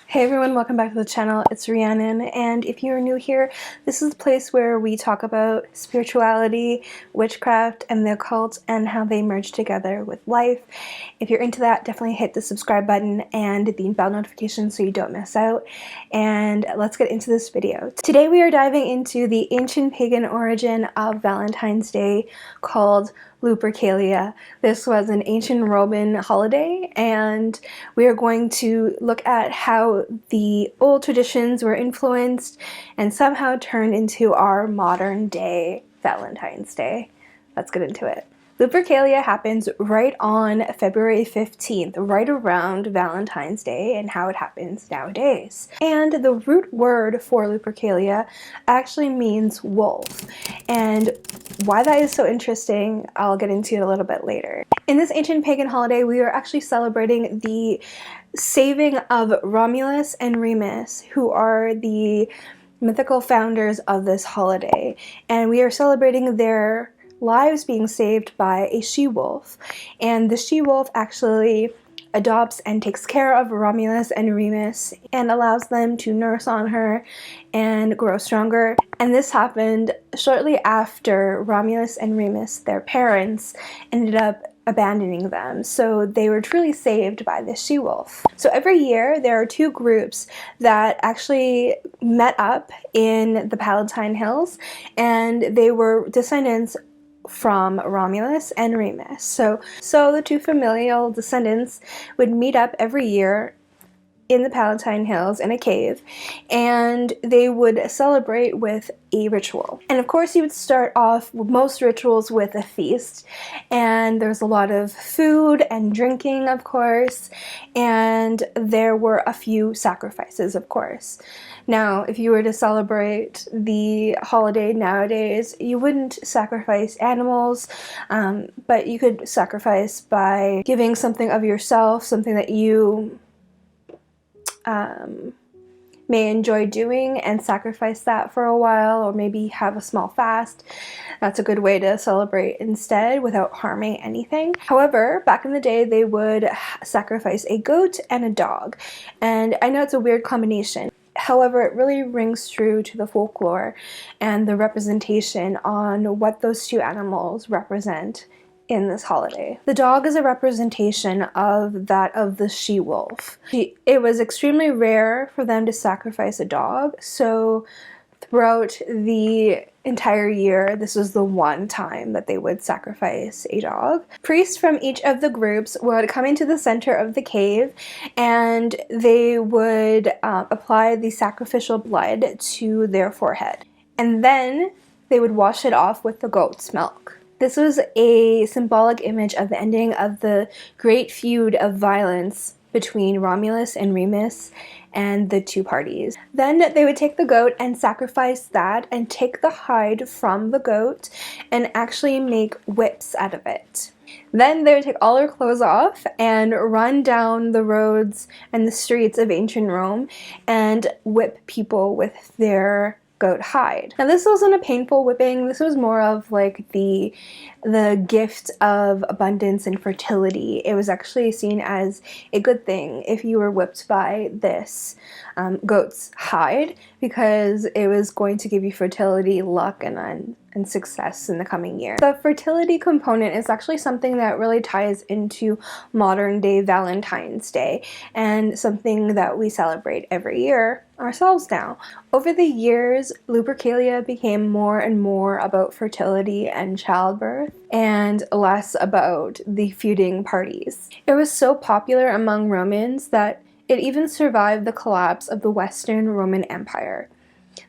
Hey everyone, welcome back to the channel. It's Rhiannon, and if you're new here, this is the place where we talk about spirituality, witchcraft, and the occult, and how they merge together with life. If you're into that, definitely hit the subscribe button and the bell notification so you don't miss out. And let's get into this video. Today we are diving into the ancient pagan origin of Valentine's Day called Lupercalia. This was an ancient Roman holiday, and we are going to look at how the old traditions were influenced and somehow turned into our modern day Valentine's Day. Let's get into it. Lupercalia happens right on February 15th, right around Valentine's Day, and how it happens nowadays. And the root word for Lupercalia actually means wolf. And why that is so interesting, I'll get into it a little bit later. In this ancient pagan holiday, we are actually celebrating the saving of Romulus and Remus, who are the mythical founders of this holiday. And we are celebrating their lives being saved by a she-wolf, and the she-wolf actually adopts and takes care of Romulus and Remus and allows them to nurse on her and grow stronger. And this happened shortly after Romulus and Remus, their parents, ended up abandoning them, so they were truly saved by this she-wolf. So every year there are two groups that actually met up in the Palatine Hills, and they were descendants from Romulus and Remus. So the two familial descendants would meet up every year in the Palatine Hills in a cave, and they would celebrate with a ritual. And of course you would start off with most rituals with a feast, and there's a lot of food and drinking, of course, and there were a few sacrifices, of course. Now, if you were to celebrate the holiday nowadays, you wouldn't sacrifice animals, but you could sacrifice by giving something of yourself, something that you may enjoy doing, and sacrifice that for a while, or maybe have a small fast. That's a good way to celebrate instead without harming anything. However, back in the day they would sacrifice a goat and a dog, and I know it's a weird combination. However, it really rings true to the folklore and the representation on what those two animals represent in this holiday. The dog is a representation of that of the she-wolf. It was extremely rare for them to sacrifice a dog, so throughout the entire year, this was the one time that they would sacrifice a dog. Priests from each of the groups would come into the center of the cave, and they would apply the sacrificial blood to their forehead. And then they would wash it off with the goat's milk. This was a symbolic image of the ending of the great feud of violence between Romulus and Remus and the two parties. Then they would take the goat and sacrifice that and take the hide from the goat and actually make whips out of it. Then they would take all their clothes off and run down the roads and the streets of ancient Rome and whip people with their goat hide. Now this wasn't a painful whipping, this was more of like the gift of abundance and fertility. It was actually seen as a good thing if you were whipped by this goat's hide, because it was going to give you fertility, luck, and success in the coming year. The fertility component is actually something that really ties into modern day Valentine's Day, and something that we celebrate every year ourselves now. Over the years, Lupercalia became more and more about fertility and childbirth, and less about the feuding parties. It was so popular among Romans that it even survived the collapse of the Western Roman Empire.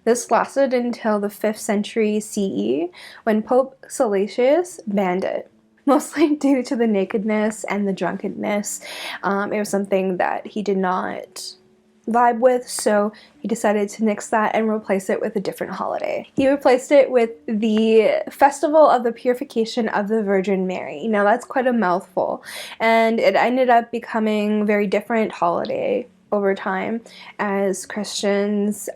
This lasted until the 5th century CE, when Pope Salasius banned it, mostly due to the nakedness and the drunkenness. It was something that he did not vibe with, so he decided to nix that and replace it with a different holiday. He replaced it with the Festival of the Purification of the Virgin Mary. Now that's quite a mouthful, and it ended up becoming a very different holiday over time as Christians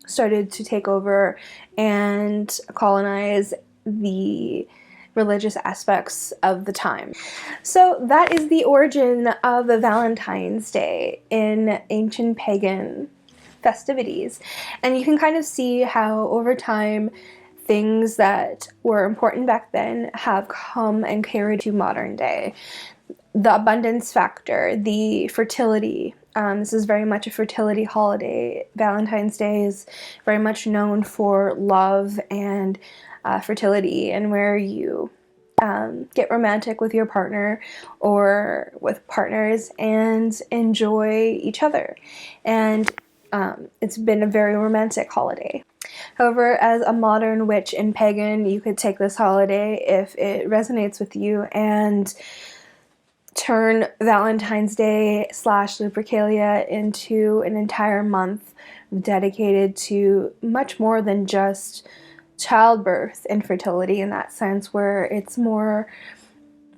started to take over and colonize the religious aspects of the time. So that is the origin of Valentine's Day in ancient pagan festivities. And you can kind of see how over time things that were important back then have come and carried to modern day. The abundance factor, the fertility. This is very much a fertility holiday. Valentine's Day is very much known for love and fertility, and where you get romantic with your partner or with partners and enjoy each other. And it's been a very romantic holiday. However, as a modern witch and pagan, you could take this holiday if it resonates with you and turn Valentine's Day / Lupercalia into an entire month dedicated to much more than just childbirth and fertility in that sense, where it's more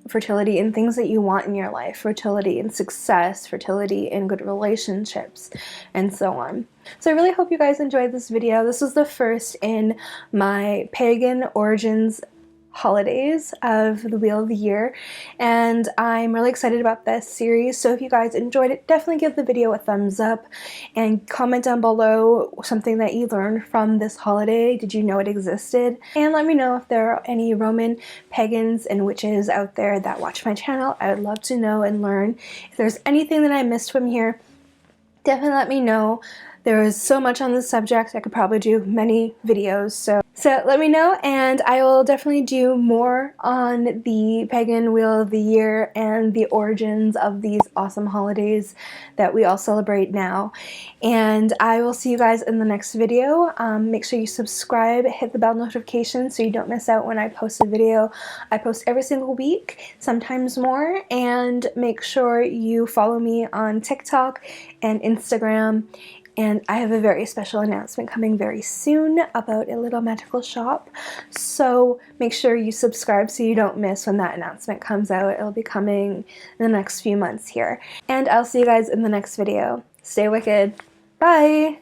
fertility in things that you want in your life, fertility in success, fertility in good relationships, and so on. So I really hope you guys enjoyed this video. This was the first in my pagan origins holidays of the Wheel of the Year, and I'm really excited about this series. So if you guys enjoyed it, definitely give the video a thumbs up and comment down below something that you learned from this holiday. Did you know it existed? And let me know if there are any Roman pagans and witches out there that watch my channel. I would love to know and learn. If there's anything that I missed from here, definitely let me know. There is so much on this subject. I could probably do many videos, so let me know, and I will definitely do more on the pagan Wheel of the Year and the origins of these awesome holidays that we all celebrate now. And I will see you guys in the next video. Make sure you subscribe, hit the bell notification so you don't miss out when I post a video. I post every single week, sometimes more, and make sure you follow me on TikTok and Instagram. And I have a very special announcement coming very soon about a little magical shop. So make sure you subscribe so you don't miss when that announcement comes out. It'll be coming in the next few months here. And I'll see you guys in the next video. Stay wicked. Bye!